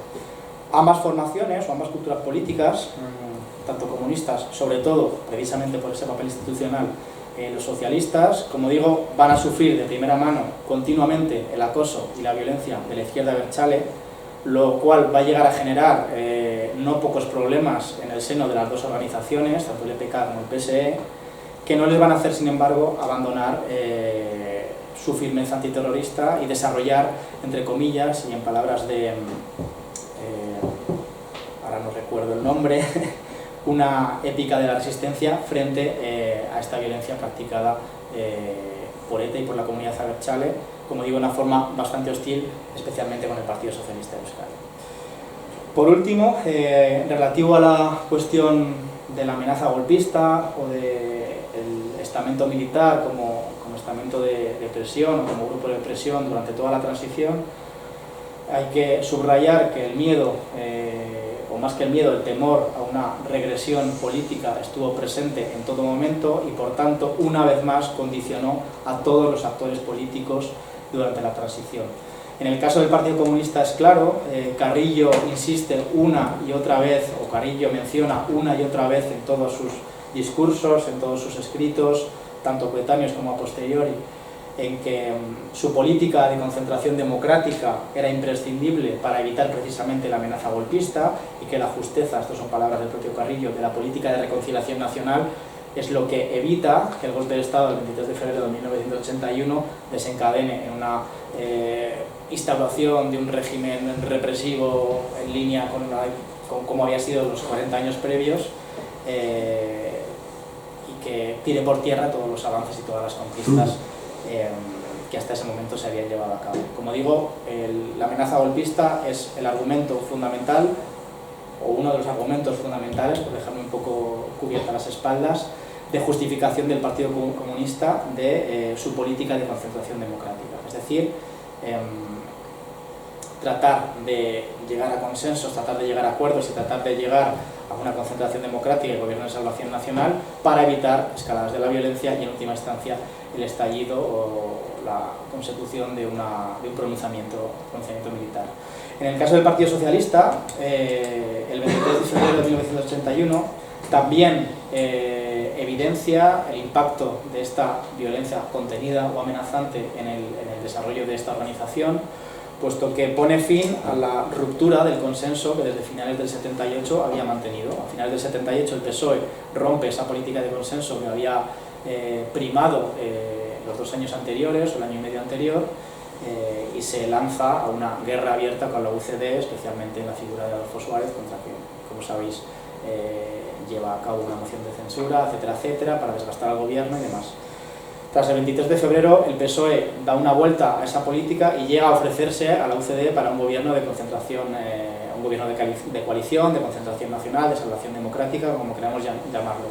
Ambas formaciones o ambas culturas políticas, tanto comunistas, sobre todo precisamente por ese papel institucional, los socialistas, como digo, van a sufrir de primera mano continuamente el acoso y la violencia de la izquierda abertzale, lo cual va a llegar a generar no pocos problemas en el seno de las dos organizaciones, tanto el EPK como el PSE, que no les van a hacer, sin embargo, abandonar su firmeza antiterrorista y desarrollar, entre comillas, y en palabras de, ahora no recuerdo el nombre, una épica de la resistencia frente a esta violencia practicada por ETA y por la comunidad abertzale, como digo, de una forma bastante hostil, especialmente con el Partido Socialista de Euskadi. Por último, relativo a la cuestión de la amenaza golpista o del estamento militar como estamento de presión o como grupo de presión durante toda la transición, hay que subrayar que el miedo o más que el miedo, el temor a una regresión política estuvo presente en todo momento y por tanto una vez más condicionó a todos los actores políticos durante la transición. En el caso del Partido Comunista es claro, Carrillo insiste una y otra vez, o Carrillo menciona una y otra vez en todos sus discursos, en todos sus escritos, tanto coetáneos como a posteriori, en que su política de concentración democrática era imprescindible para evitar precisamente la amenaza golpista y que la justeza, estas son palabras del propio Carrillo, de la política de reconciliación nacional es lo que evita que el golpe de Estado del 23 de febrero de 1981 desencadene en una instauración de un régimen represivo en línea con cómo había sido los 40 años previos y que tire por tierra todos los avances y todas las conquistas que hasta ese momento se habían llevado a cabo. Como digo, la amenaza golpista es el argumento fundamental, o uno de los argumentos fundamentales, por dejarme un poco cubiertas las espaldas, de justificación del Partido Comunista de su política de concentración democrática. Es decir, tratar de llegar a consensos, tratar de llegar a acuerdos y tratar de llegar a una concentración democrática y gobierno de salvación nacional para evitar escaladas de la violencia y en última instancia el estallido o la consecución de un pronunciamiento militar. En el caso del Partido Socialista, el 23 de febrero de 1981 también evidencia el impacto de esta violencia contenida o amenazante en el desarrollo de esta organización, puesto que pone fin a la ruptura del consenso que desde finales del 78 había mantenido. A finales del 78 el PSOE rompe esa política de consenso que había primado los 2 años anteriores o el año y medio anterior y se lanza a una guerra abierta con la UCD, especialmente en la figura de Adolfo Suárez, contra quien, como sabéis, lleva a cabo una moción de censura, etcétera, etcétera, para desgastar al gobierno y demás. Tras el 23 de febrero, el PSOE da una vuelta a esa política y llega a ofrecerse a la UCD para un gobierno de concentración, un gobierno de coalición, de concentración nacional, de salvación democrática, como queramos llamarlo.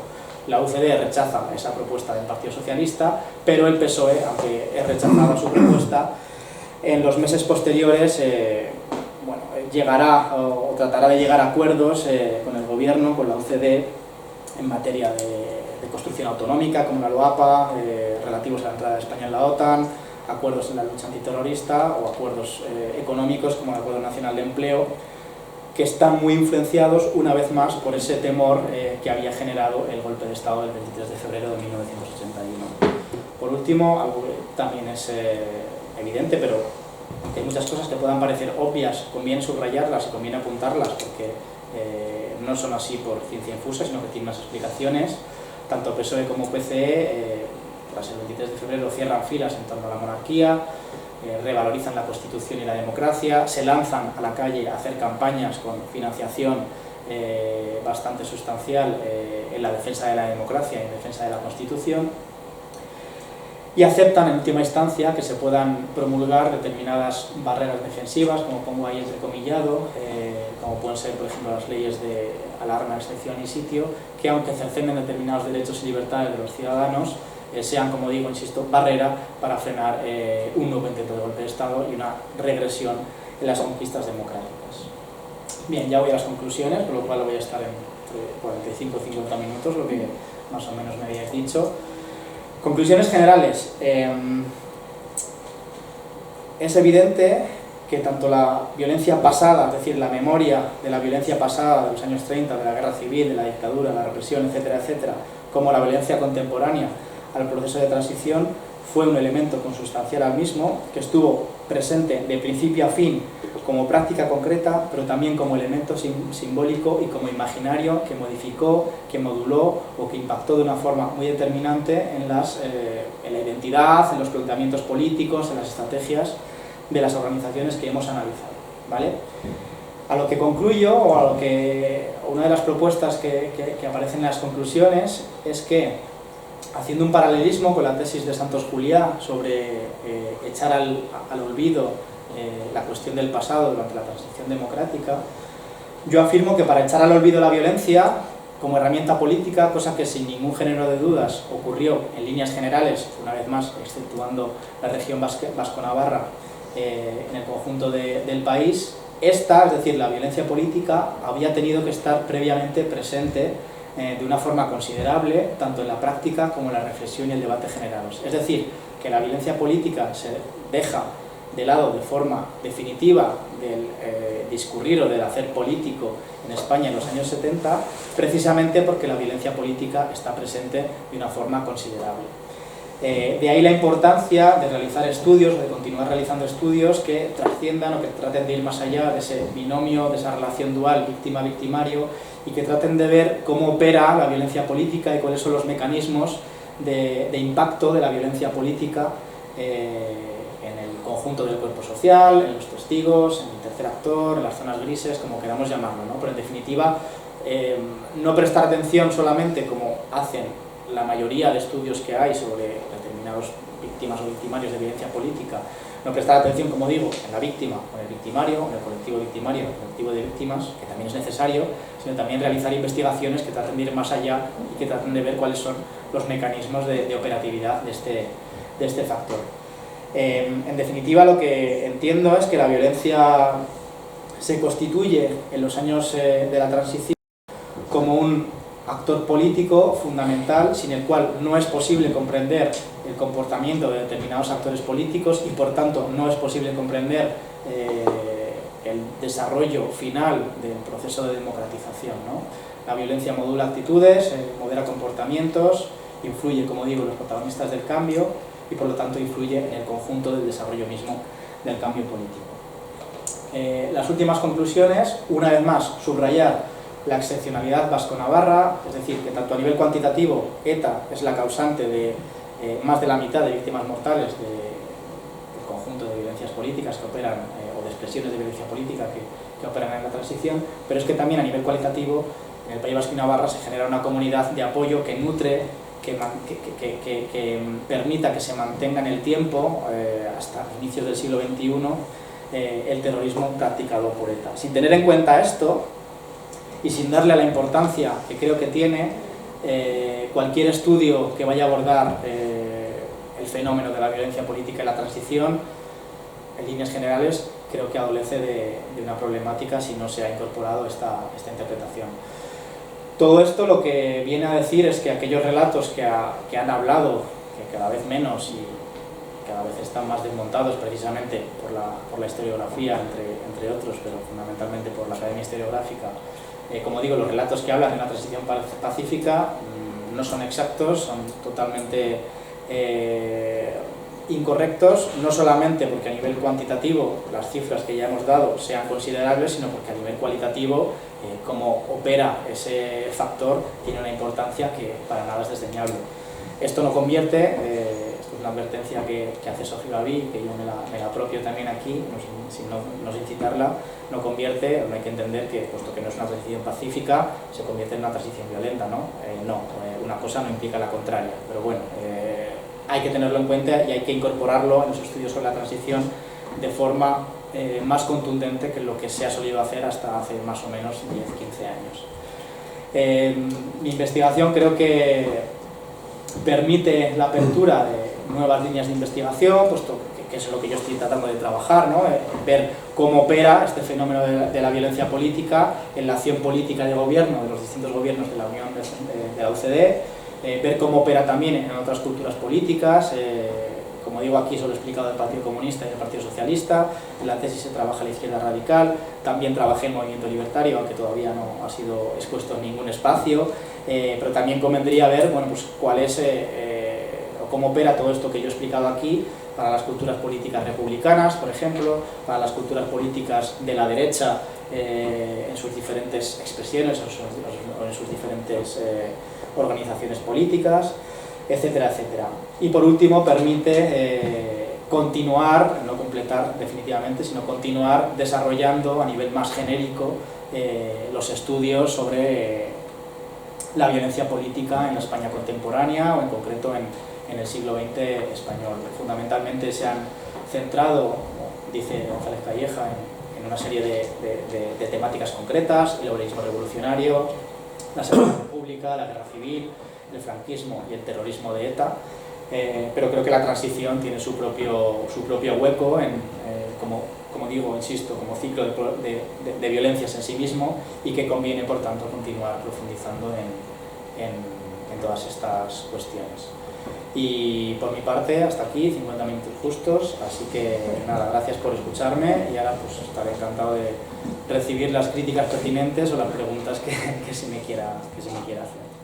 La UCD rechaza esa propuesta del Partido Socialista, pero el PSOE, aunque es rechazada su propuesta, en los meses posteriores llegará o tratará de llegar a acuerdos con el gobierno, con la UCD, en materia de construcción autonómica, como la LOAPA, relativos a la entrada de España en la OTAN, acuerdos en la lucha antiterrorista o acuerdos económicos como el Acuerdo Nacional de Empleo, que están muy influenciados una vez más por ese temor que había generado el golpe de Estado del 23 de febrero de 1981. Por último, algo que también es evidente, pero aunque hay muchas cosas que puedan parecer obvias, conviene subrayarlas y conviene apuntarlas porque no son así por ciencia infusa, sino que tienen unas explicaciones. Tanto PSOE como PCE, tras el 23 de febrero, cierran filas en torno a la monarquía, revalorizan la Constitución y la democracia, se lanzan a la calle a hacer campañas con financiación bastante sustancial en la defensa de la democracia y en defensa de la Constitución, y aceptan en última instancia que se puedan promulgar determinadas barreras defensivas, como pongo ahí entrecomillado, como pueden ser, por ejemplo, las leyes de alarma, excepción y sitio, que aunque cercenen determinados derechos y libertades de los ciudadanos, sean, como digo, insisto, barrera para frenar un nuevo intento de golpe de Estado y una regresión en las conquistas democráticas. Bien, ya voy a las conclusiones, por lo cual voy a estar entre 45 o 50 minutos, lo que más o menos me habíais dicho. Conclusiones generales. Es evidente que tanto la violencia pasada, es decir, la memoria de la violencia pasada de los años 30, de la guerra civil, de la dictadura, la represión, etcétera, etcétera, como la violencia contemporánea al proceso de transición, fue un elemento consustancial al mismo, que estuvo presente de principio a fin como práctica concreta, pero también como elemento simbólico y como imaginario que modificó, que moduló o que impactó de una forma muy determinante en la identidad, en los planteamientos políticos, en las estrategias de las organizaciones que hemos analizado, ¿vale? A lo que concluyo, o una de las propuestas que aparecen en las conclusiones es que, haciendo un paralelismo con la tesis de Santos Juliá sobre echar al olvido la cuestión del pasado durante la transición democrática, yo afirmo que para echar al olvido la violencia como herramienta política, cosa que sin ningún género de dudas ocurrió en líneas generales, una vez más exceptuando la región vasco-navarra, en el conjunto del país, esta, es decir, la violencia política, había tenido que estar previamente presente de una forma considerable, tanto en la práctica como en la reflexión y el debate generados. Es decir, que la violencia política se deja de lado de forma definitiva del discurrir o del hacer político en España en los años 70, precisamente porque la violencia política está presente de una forma considerable. De ahí la importancia de realizar estudios, o de continuar realizando estudios que trasciendan o que traten de ir más allá de ese binomio, de esa relación dual víctima-victimario, y que traten de ver cómo opera la violencia política y cuáles son los mecanismos de impacto de la violencia política en el conjunto del cuerpo social, en los testigos, en el tercer actor, en las zonas grises, como queramos llamarlo, ¿no? Pero en definitiva, no prestar atención solamente como hacen la mayoría de estudios que hay sobre determinados víctimas o victimarios de violencia política, no prestar atención, como digo, en la víctima o en el victimario, en el colectivo victimario, en el colectivo de víctimas, que también es necesario, sino también realizar investigaciones que traten de ir más allá y que traten de ver cuáles son los mecanismos de operatividad de este factor. En definitiva, lo que entiendo es que la violencia se constituye en los años de la transición como un actor político fundamental, sin el cual no es posible comprender el comportamiento de determinados actores políticos y por tanto no es posible comprender el desarrollo final del proceso de democratización, ¿no? La violencia modula actitudes, modera comportamientos, influye, como digo, en los protagonistas del cambio y por lo tanto influye en el conjunto del desarrollo mismo del cambio político. Las últimas conclusiones, una vez más, subrayar la excepcionalidad vasco-navarra, es decir, que tanto a nivel cuantitativo ETA es la causante de más de la mitad de víctimas mortales del conjunto de violencias políticas que operan, o de expresiones de violencia política que operan en la transición, pero es que también a nivel cualitativo en el País Vasco y Navarra se genera una comunidad de apoyo que nutre, que permita que se mantenga en el tiempo, hasta inicios del siglo XXI, el terrorismo practicado por ETA. Sin tener en cuenta esto, y sin darle la importancia que creo que tiene, cualquier estudio que vaya a abordar el fenómeno de la violencia política y la transición, en líneas generales, creo que adolece de una problemática si no se ha incorporado esta interpretación. Todo esto lo que viene a decir es que aquellos relatos que han hablado, que cada vez menos y cada vez están más desmontados precisamente por la historiografía, entre otros, pero fundamentalmente por la Academia Historiográfica, como digo, los relatos que hablan de la transición pacífica no son exactos, son totalmente incorrectos, no solamente porque a nivel cuantitativo las cifras que ya hemos dado sean considerables, sino porque a nivel cualitativo, cómo opera ese factor tiene una importancia que para nada es desdeñable. Esto no convierte, esto es una advertencia que hace Sofía Gaví, que yo me la apropio también aquí, no sin citarla, no convierte, no hay que entender que, puesto que no es una transición pacífica, se convierte en una transición violenta, ¿no? Una cosa no implica la contraria, pero bueno, hay que tenerlo en cuenta y hay que incorporarlo en los estudios sobre la transición de forma más contundente que lo que se ha solido hacer hasta hace más o menos 10-15 años. Mi investigación creo que permite la apertura de nuevas líneas de investigación, puesto que es lo que yo estoy tratando de trabajar, ¿no? Ver cómo opera este fenómeno de la violencia política en la acción política de gobierno de los distintos gobiernos de la Unión de la OCDE, ver cómo opera también en otras culturas políticas, como digo aquí solo he explicado del Partido Comunista y del Partido Socialista, en la tesis se trabaja la izquierda radical, también trabajé en el movimiento libertario, aunque todavía no ha sido expuesto en ningún espacio, pero también convendría ver, bueno, pues cuál es o cómo opera todo esto que yo he explicado aquí para las culturas políticas republicanas, por ejemplo, para las culturas políticas de la derecha en sus diferentes expresiones o en sus diferentes organizaciones políticas, etcétera, etcétera. Y por último permite continuar, no completar definitivamente, sino continuar desarrollando a nivel más genérico los estudios sobre la violencia política en la España contemporánea o en concreto en el siglo XX español. Fundamentalmente se han centrado, como dice González Calleja, en una serie de temáticas concretas: el obrerismo revolucionario, la Segunda República, la Guerra Civil, el franquismo y el terrorismo de ETA, pero creo que la transición tiene su propio hueco como digo, insisto, como ciclo de violencias en sí mismo, y que conviene, por tanto, continuar profundizando en todas estas cuestiones. Y por mi parte, hasta aquí, 50 minutos justos, así que nada, gracias por escucharme, y ahora pues estaré encantado de recibir las críticas pertinentes o las preguntas que se me quiera hacer.